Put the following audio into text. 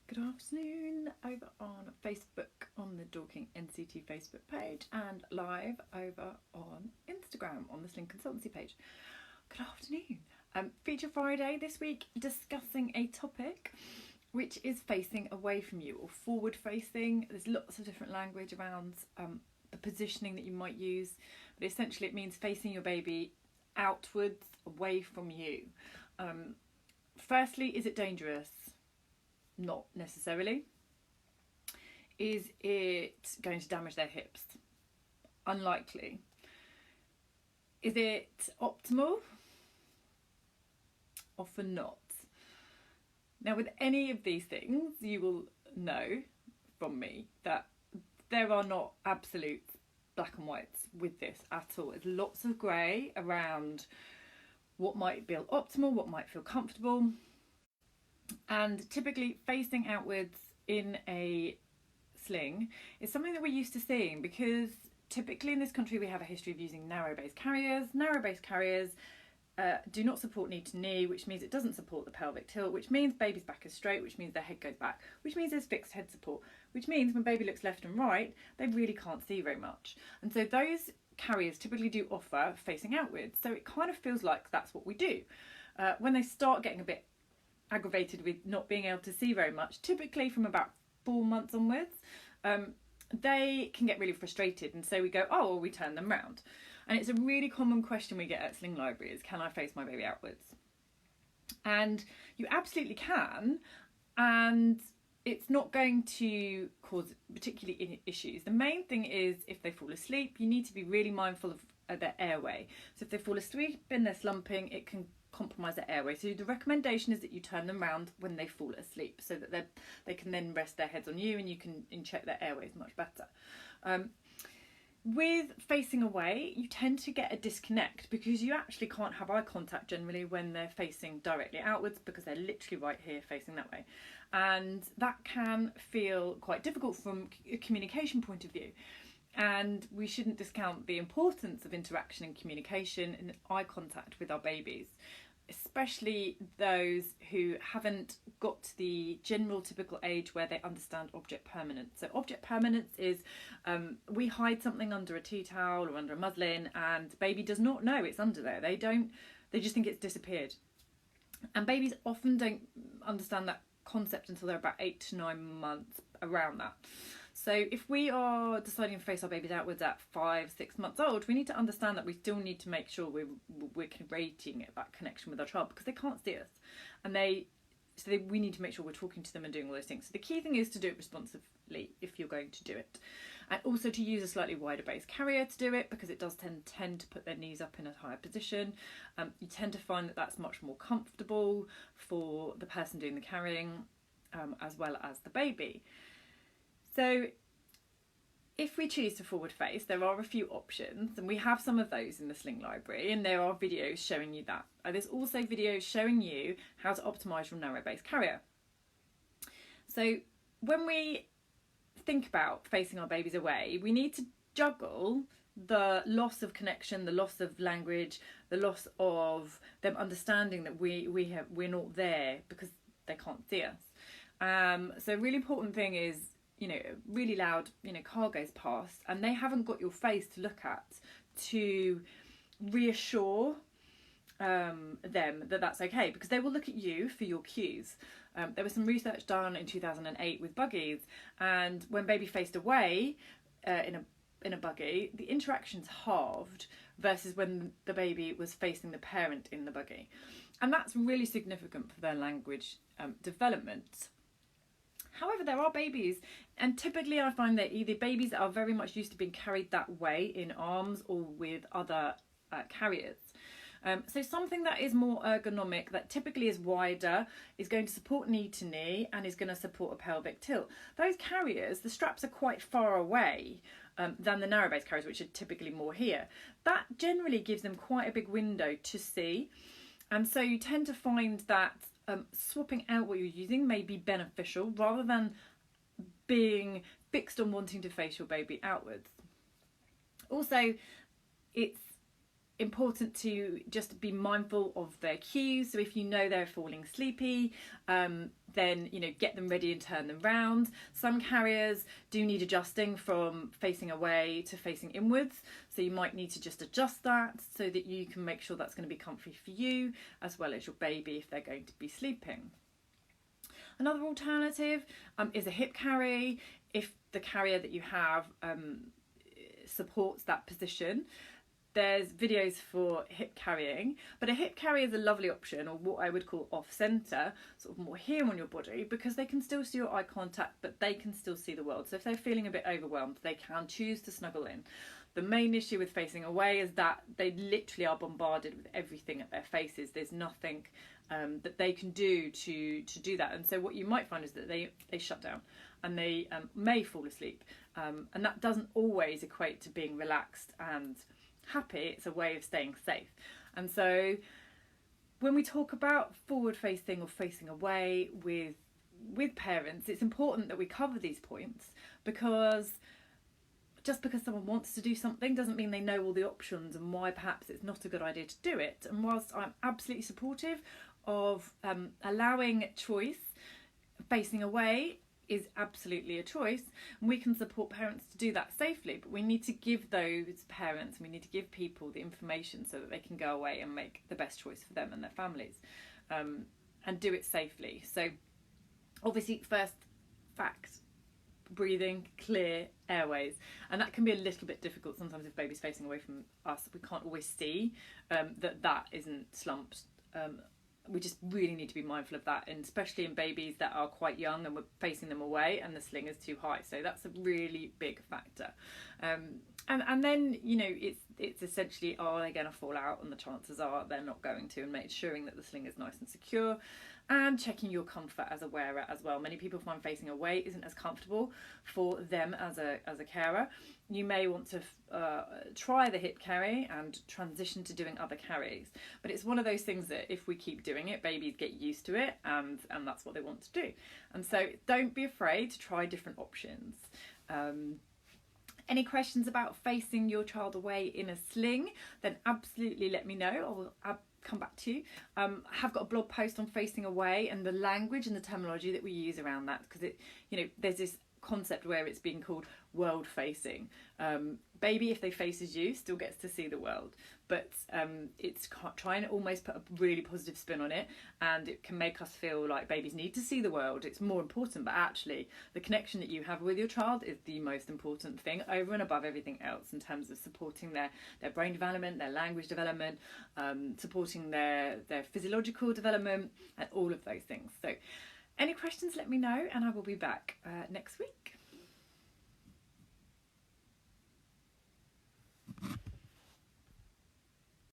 Good afternoon over on Facebook on the Dorking NCT Facebook page and live over on Instagram on the Sling Consultancy page. Good afternoon. Feature Friday this week discussing a topic which is facing away from you or forward facing. There's lots of different language around the positioning that you might use, but essentially it means facing your baby outwards away from you. Firstly, is it dangerous? Not necessarily. Is it going to damage their hips? Unlikely. Is it optimal? Often not. Now, with any of these things, you will know from me that there are not absolute black and whites with this at all. There's lots of grey around what might feel optimal, what might feel comfortable. And typically facing outwards in a sling is something that we're used to seeing because typically in this country we have a history of using narrow base carriers. Narrow base carriers do not support knee to knee, which means it doesn't support the pelvic tilt, which means baby's back is straight, which means their head goes back, which means there's fixed head support, which means when baby looks left and right, they really can't see very much. And so those carriers typically do offer facing outwards. So it kind of feels like that's what we do. When they start getting a bit aggravated with not being able to see very much, typically from about 4 months onwards, they can get really frustrated, and so we go, oh, well, we turn them round. And it's a really common question we get at Sling Library is, can I face my baby outwards? And you absolutely can, and it's not going to cause particularly issues. The main thing is if they fall asleep, you need to be really mindful of their airway. So if they fall asleep and they're slumping, it can compromise their airway. So the recommendation is that you turn them round when they fall asleep so that they can then rest their heads on you and you can check their airways much better. With facing away, you tend to get a disconnect because you actually can't have eye contact generally when they're facing directly outwards because they're literally right here facing that way. And that can feel quite difficult from a communication point of view. And we shouldn't discount the importance of interaction and communication and eye contact with our babies, especially those who haven't got to the general typical age where they understand object permanence. So object permanence is we hide something under a tea towel or under a muslin and baby does not know it's under there. They just think it's disappeared. And babies often don't understand that concept until they're about 8 to 9 months, around that. So if we are deciding to face our babies outwards at 5, 6 months old, we need to understand that we still need to make sure we're creating that connection with our child because they can't see us, and we need to make sure we're talking to them and doing all those things. So the key thing is to do it responsively if you're going to do it, and also to use a slightly wider base carrier to do it because it does tend to put their knees up in a higher position. You tend to find that that's much more comfortable for the person doing the carrying as well as the baby. So if we choose to forward face, there are a few options, and we have some of those in the Sling Library, and there are videos showing you that. There's also videos showing you how to optimise your narrow base carrier. So when we think about facing our babies away, we need to juggle the loss of connection, the loss of language, the loss of them understanding that we're not there because they can't see us. So a really important thing is, really loud, car goes past and they haven't got your face to look at to reassure them that that's okay, because they will look at you for your cues. There was some research done in 2008 with buggies, and when baby faced away in a buggy, the interactions halved versus when the baby was facing the parent in the buggy, and that's really significant for their language development. However, there are babies, and typically I find that either babies are very much used to being carried that way in arms or with other carriers. So something that is more ergonomic, that typically is wider, is going to support knee to knee and is going to support a pelvic tilt. Those carriers, the straps are quite far away than the narrow base carriers, which are typically more here. That generally gives them quite a big window to see, and so you tend to find that swapping out what you're using may be beneficial rather than being fixed on wanting to face your baby outwards. Also, it's important to just be mindful of their cues. So if you know they're falling sleepy, then get them ready and turn them round. Some carriers do need adjusting from facing away to facing inwards, so you might need to just adjust that so that you can make sure that's going to be comfy for you as well as your baby if they're going to be sleeping. Another alternative is a hip carry if the carrier that you have supports that position. There's videos for hip carrying, but a hip carry is a lovely option, or what I would call off-centre, sort of more here on your body, because they can still see your eye contact, but they can still see the world. So if they're feeling a bit overwhelmed, they can choose to snuggle in. The main issue with facing away is that they literally are bombarded with everything at their faces. There's nothing that they can do to do that. And so what you might find is that they shut down and they may fall asleep. And that doesn't always equate to being relaxed and happy. It's a way of staying safe. And so when we talk about forward facing or facing away with parents, it's important that we cover these points, because just because someone wants to do something doesn't mean they know all the options and why perhaps it's not a good idea to do it. And whilst I'm absolutely supportive of allowing choice, facing away is absolutely a choice, and we can support parents to do that safely, but we need to give those parents, we need to give people the information so that they can go away and make the best choice for them and their families, and do it safely. So obviously, first fact, breathing, clear airways, and that can be a little bit difficult sometimes if baby's facing away from us. We can't always see that isn't slumped. We just really need to be mindful of that, and especially in babies that are quite young and we're facing them away and the sling is too high. So that's a really big factor. And then it's essentially, are they going to fall out? And the chances are they're not going to, and ensuring that the sling is nice and secure, and checking your comfort as a wearer as well. Many people find facing away isn't as comfortable for them as a carer. You may want to try the hip carry and transition to doing other carries, but it's one of those things that if we keep doing it, babies get used to it, and that's what they want to do. And so don't be afraid to try different options. Any questions about facing your child away in a sling, then absolutely let me know. I'll come back to you. I have got a blog post on facing away and the language and the terminology that we use around that, because there's this concept where it's being called world facing. Baby, if they faces you, still gets to see the world, but it's trying to almost put a really positive spin on it, and it can make us feel like babies need to see the world. It's more important, but actually the connection that you have with your child is the most important thing over and above everything else in terms of supporting their brain development, their language development, supporting their physiological development, and all of those things. So any questions, let me know, and I will be back next week.